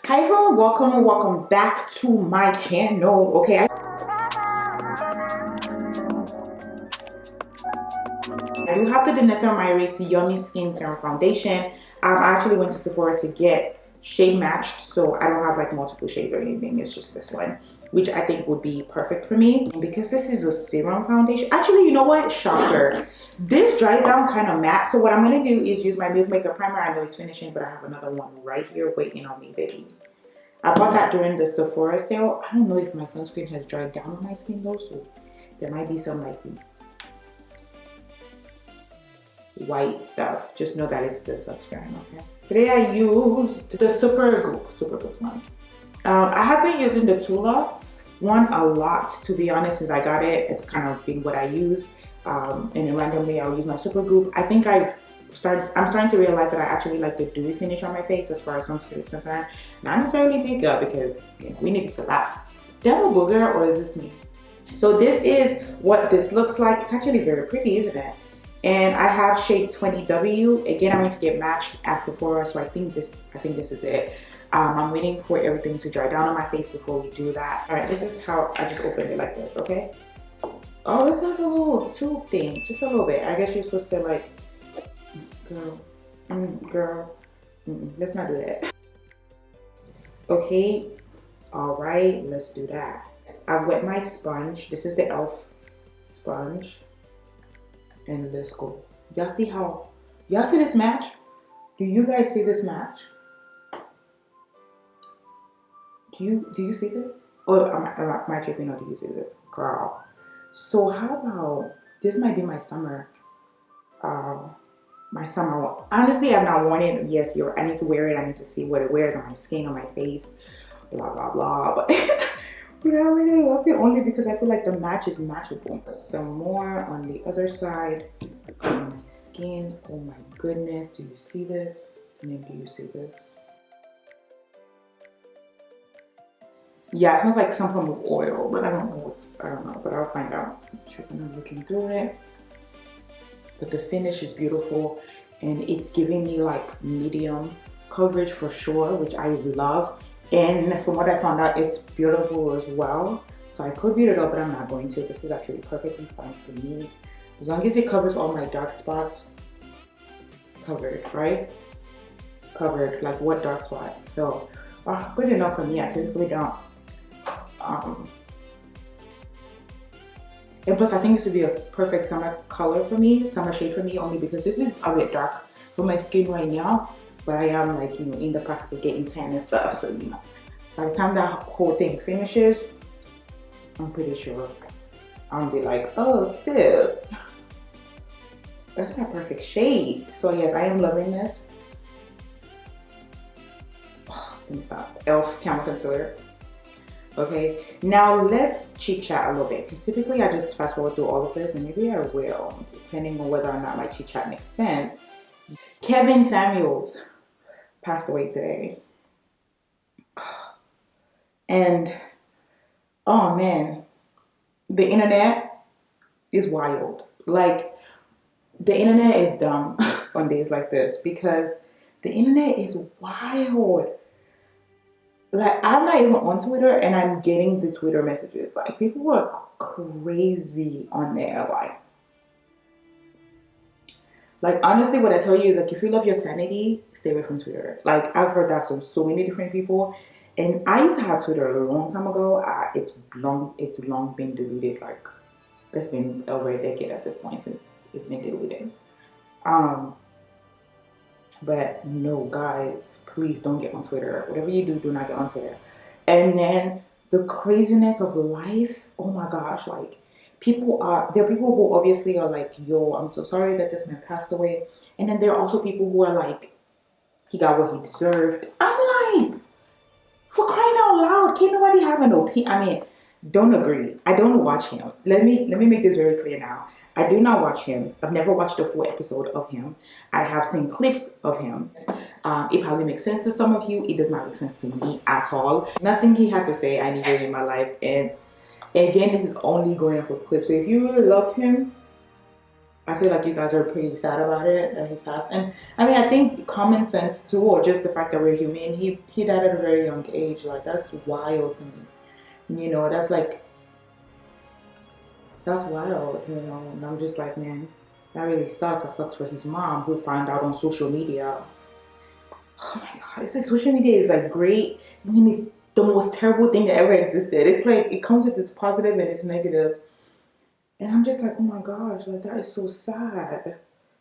Hi everyone, welcome and welcome back to my channel. Okay, I do have the Danessa Myricks Yummy Skin Serum Foundation. I actually went to Sephora to get shade matched, so I don't have like multiple shades or anything. It's just this one, which I think would be perfect for me. And because this is a serum foundation, actually, you know what? Shocker. This dries down kind of matte, so what I'm gonna do is use my Milk Makeup Primer. I know it's finishing, but I have another one right here waiting on me, baby. I bought that during the Sephora sale. I don't know if my sunscreen has dried down on my skin though, so there might be some like white stuff. Just know that it's the sunscreen, okay? Today I used the Super Goop one. I have been using the Tula one a lot, to be honest, since I got it. It's kind of been what I use. And then randomly I'll use my Super Goop. I think I'm starting to realize that I actually like the dewy finish on my face as far as sunscreen is concerned. Not necessarily makeup because we need it to last. Devil booger, or is this me? So this is what this looks like. It's actually very pretty, isn't it? And I have shade 20W. Again, I'm going to get matched at Sephora, so I think this is it. I'm waiting for everything to dry down on my face before we do that. All right, this is how I just opened it like this, okay? Oh, this has a little tube thing, just a little bit. I guess you're supposed to like, girl, let's not do that. Okay, all right, let's do that. I've wet my sponge. This is the e.l.f. sponge. And let's go. Y'all see this match? Do you guys see this match? Do you see this? Or am I tripping, or do you see this? Girl. So how about, this might be my summer. My summer one. Honestly, I've not worn it. Yes, I need to wear it. I need to see what it wears on my skin, on my face, blah, blah, blah. But, but I really love it only because I feel like the match is matchable. Some more on the other side on my skin. Oh my goodness. Do you see this? And then do you see this? Yeah, it smells like some form of oil, but I don't know but I'll find out. I'm looking through it. But the finish is beautiful and it's giving me like medium coverage for sure, which I love. And from what I found out, it's beautiful as well. So I could beat it up, but I'm not going to. This is actually perfectly fine for me. As long as it covers all my dark spots. Covered, right? Covered, like what dark spot? So, good enough for me. I typically don't. And plus, I think this would be a perfect summer color for me, summer shade for me, only because this is a bit dark for my skin right now. But I am like, in the process of getting tan and stuff. So, by the time that whole thing finishes, I'm pretty sure I'll be like, oh, sis, that's my perfect shade. So yes, I am loving this. Let me stop. e.l.f. Camo Concealer. Okay, now let's chit chat a little bit, because typically I just fast forward through all of this, and maybe I will, depending on whether or not my chit chat makes sense. Kevin Samuels passed away today. And oh man, the internet is wild. Like, the internet is dumb on days like this, because the internet is wild. Like, I'm not even on Twitter and I'm getting the Twitter messages. Like, people are crazy on there. Like honestly, what I tell you is, like, if you love your sanity, stay away from Twitter. Like, I've heard that from so many different people. And I used to have Twitter a long time ago. It's long been deleted. Like, it's been over a decade at this point since it's been deleted. But no, guys, please don't get on Twitter. Whatever you do not get on Twitter. And then the craziness of life, oh my gosh, like, there are people who obviously are like, yo, I'm so sorry that this man passed away. And then there are also people who are like, he got what he deserved. I'm like, for crying out loud, can't nobody have an opinion? I mean, don't agree. I don't watch him. Let me make this very clear now. I do not watch him. I've never watched a full episode of him. I have seen clips of him. It probably makes sense to some of you. It does not make sense to me at all. Nothing he had to say I needed in my life. And again, this is only going off of clips. So if you really loved him, I feel like you guys are pretty sad about it that he passed. And I mean, I think common sense too, or just the fact that we're human. He died at a very young age. Like that's wild to me. You know, that's wild. You know, and I'm just like, man, that really sucks. That sucks for his mom who found out on social media. Oh my god, it's like social media is like great. I mean, it's the most terrible thing that ever existed. It's like it comes with its positive and its negatives. And I'm just like, oh my gosh, like that is so sad.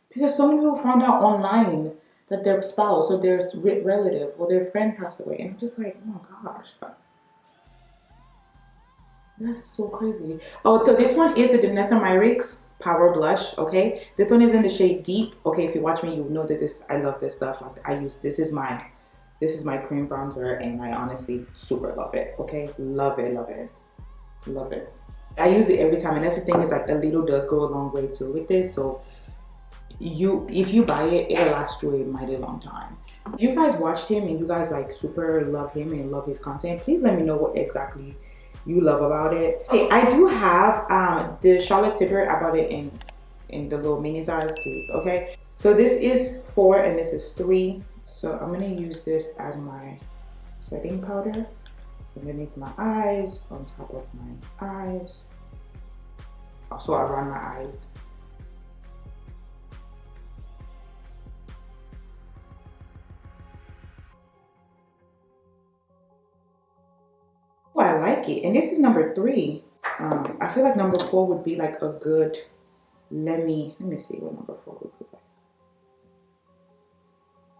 Because so many people found out online that their spouse or their relative or their friend passed away. And I'm just like, oh my gosh. That's so crazy. Oh, so this one is the Danessa Myricks Power Blush, okay? This one is in the shade Deep. Okay, if you watch me, you know that I love this stuff. This is my cream bronzer and I honestly super love it, okay? Love it, love it, love it. I use it every time, and that's the thing is like a little does go a long way too with this. So if you buy it, it'll last you a mighty long time. If you guys watched him and you guys like super love him and love his content, please let me know what exactly you love about it. Okay, I do have the Charlotte Tilbury. I bought it in the little mini size, please. Okay, so this is 4 and this is 3. So I'm gonna use this as my setting powder underneath my eyes, on top of my eyes, also around my eyes. Oh, I like it. And this is number 3. I feel like number 4 would be like a good, let me see what number 4 would be like.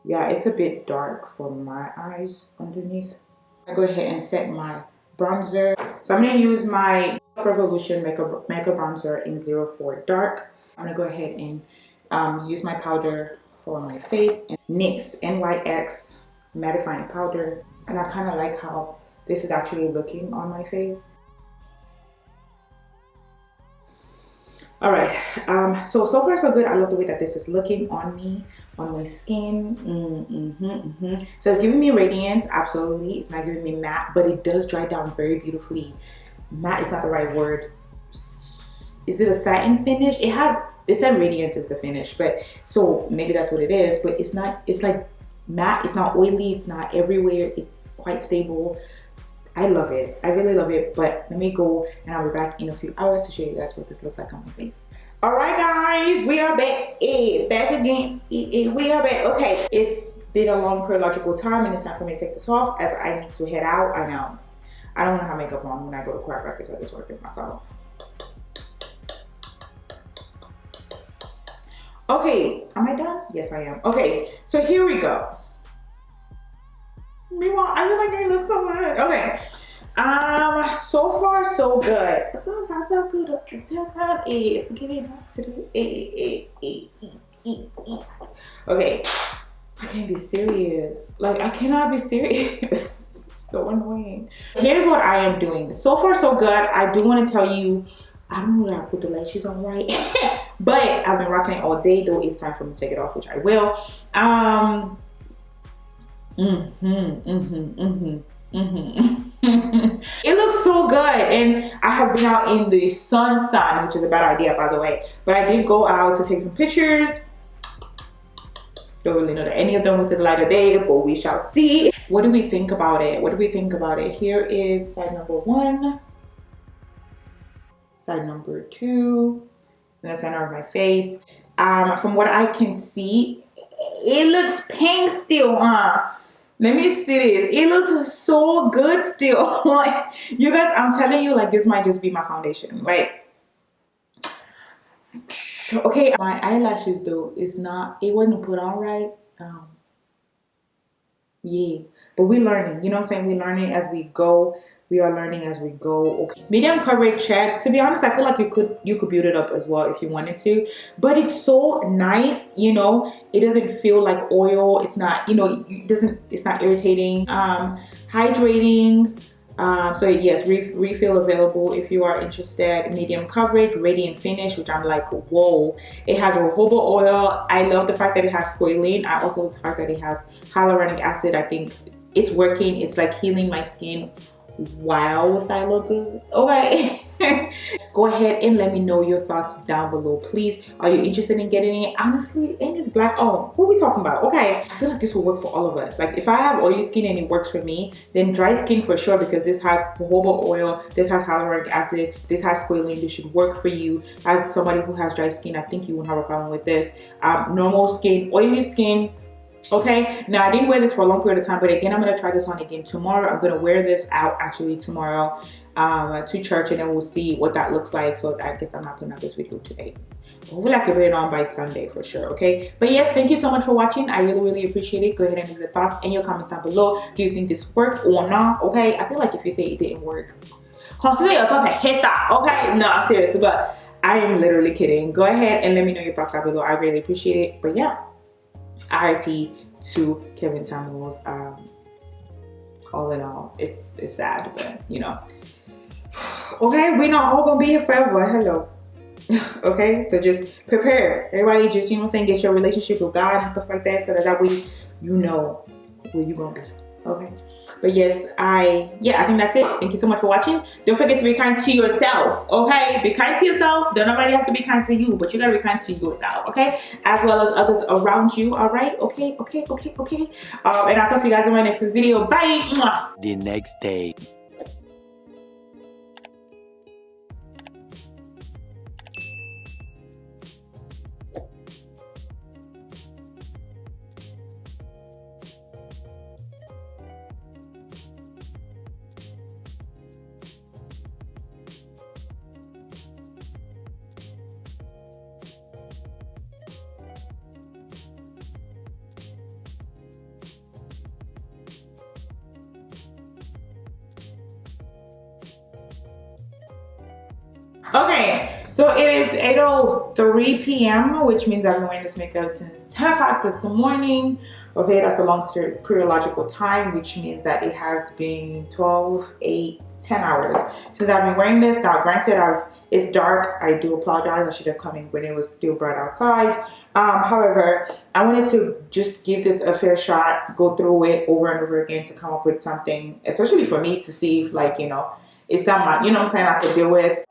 Yeah, it's a bit dark for my eyes underneath. I go ahead and set my bronzer. So I'm gonna use my Revolution Makeup Bronzer in 04 Dark. I'm gonna go ahead and use my powder for my face. And NYX NYX mattifying powder. And I kind of like how this is actually looking on my face. All right, so far so good. I love the way that this is looking on me, on my skin. So it's giving me radiance, absolutely. It's not giving me matte, but it does dry down very beautifully. Matte is not the right word. Is it a satin finish? It said radiance is the finish, but so maybe that's what it is, but it's not. It's like matte. It's not oily. It's not everywhere. It's quite stable. I love it. I really love it. But let me go and I'll be back in a few hours to show you guys what this looks like on my face. All right, guys, we are back. Back again. We are back. Okay, it's been a long chronological time and it's time for me to take this off as I need to head out. I know. I don't want to have makeup on when I go to chiropractic. I just work with myself. Okay, am I done? Yes, I am. Okay, so here we go. Meanwhile, I feel like I look so good. Okay. So far so good. So far so good. Give it back to the okay. I can't be serious. Like I cannot be serious. It's so annoying. Here's what I am doing. So far so good. I do want to tell you, I don't know that I put the lashes on right. But I've been rocking it all day, though it's time for me to take it off, which I will. It looks so good, and I have been out in the sun, which is a bad idea, by the way. But I did go out to take some pictures. Don't really know that any of them was in the light of day, but we shall see. What do we think about it? What do we think about it? Here is side number 1, side number 2, in the center of my face. From what I can see, it looks pink still, huh? Let me see this. It looks so good still. Like, you guys, I'm telling you, like, this might just be my foundation. Like, okay, my eyelashes, though, it wasn't put on right. Yeah, but we're learning. You know what I'm saying? We're learning as we go. We are learning as we go. Okay. Medium coverage check. To be honest, I feel like you could build it up as well if you wanted to. But it's so nice, you know. It doesn't feel like oil. It's not, you know, it's not irritating. Hydrating. So yes, refill available if you are interested. Medium coverage, radiant finish, which I'm like, whoa. It has jojoba oil. I love the fact that it has squalene. I also love the fact that it has hyaluronic acid. I think it's working. It's like healing my skin. Wow, does that look good? Okay. Go ahead and let me know your thoughts down below. Please, are you interested in getting it? Honestly, and it's black owned. What are we talking about? Okay, I feel like this will work for all of us. Like if I have oily skin and it works for me, then dry skin for sure, because this has jojoba oil, this has hyaluronic acid, this has squalene. This should work for you. As somebody who has dry skin, I think you won't have a problem with this. Normal skin, oily skin. Okay, now I didn't wear this for a long period of time, but again, I'm gonna try this on again tomorrow. I'm gonna wear this out actually tomorrow to church, and then we'll see what that looks like. So I guess I'm not putting out this video today. Hopefully I can put it on by Sunday for sure, okay? But yes, thank you so much for watching. I really, really appreciate it. Go ahead and leave your thoughts and your comments down below. Do you think this worked or not? Okay, I feel like if you say it didn't work, consider yourself a hater, okay? No, I'm serious, but I am literally kidding. Go ahead and let me know your thoughts down below. I really appreciate it. But yeah, RIP to Kevin Samuels. All in all, it's sad, but you know. Okay, we're not all gonna be here forever. Hello. Okay, so just prepare. Everybody just, you know what I'm saying, get your relationship with God and stuff like that, so that way you know where you're gonna be. Okay. But yes, I think that's it. Thank you so much for watching. Don't forget to be kind to yourself. Okay, be kind to yourself. Don't nobody have to be kind to you, but you gotta be kind to yourself. Okay, as well as others around you. All right. Okay. And I'll talk to you guys in my next video. Bye. The next day. Okay, so it is 8:03 p.m., which means I've been wearing this makeup since 10 o'clock this morning. Okay, that's a long periodical time, which means that it has been 12, 8, 10 hours since I've been wearing this. Now, granted, it's dark. I do apologize. I should have come in when it was still bright outside. However, I wanted to just give this a fair shot, go through it over and over again to come up with something, especially for me to see if, like, you know, it's something, you know what I'm saying, I could deal with.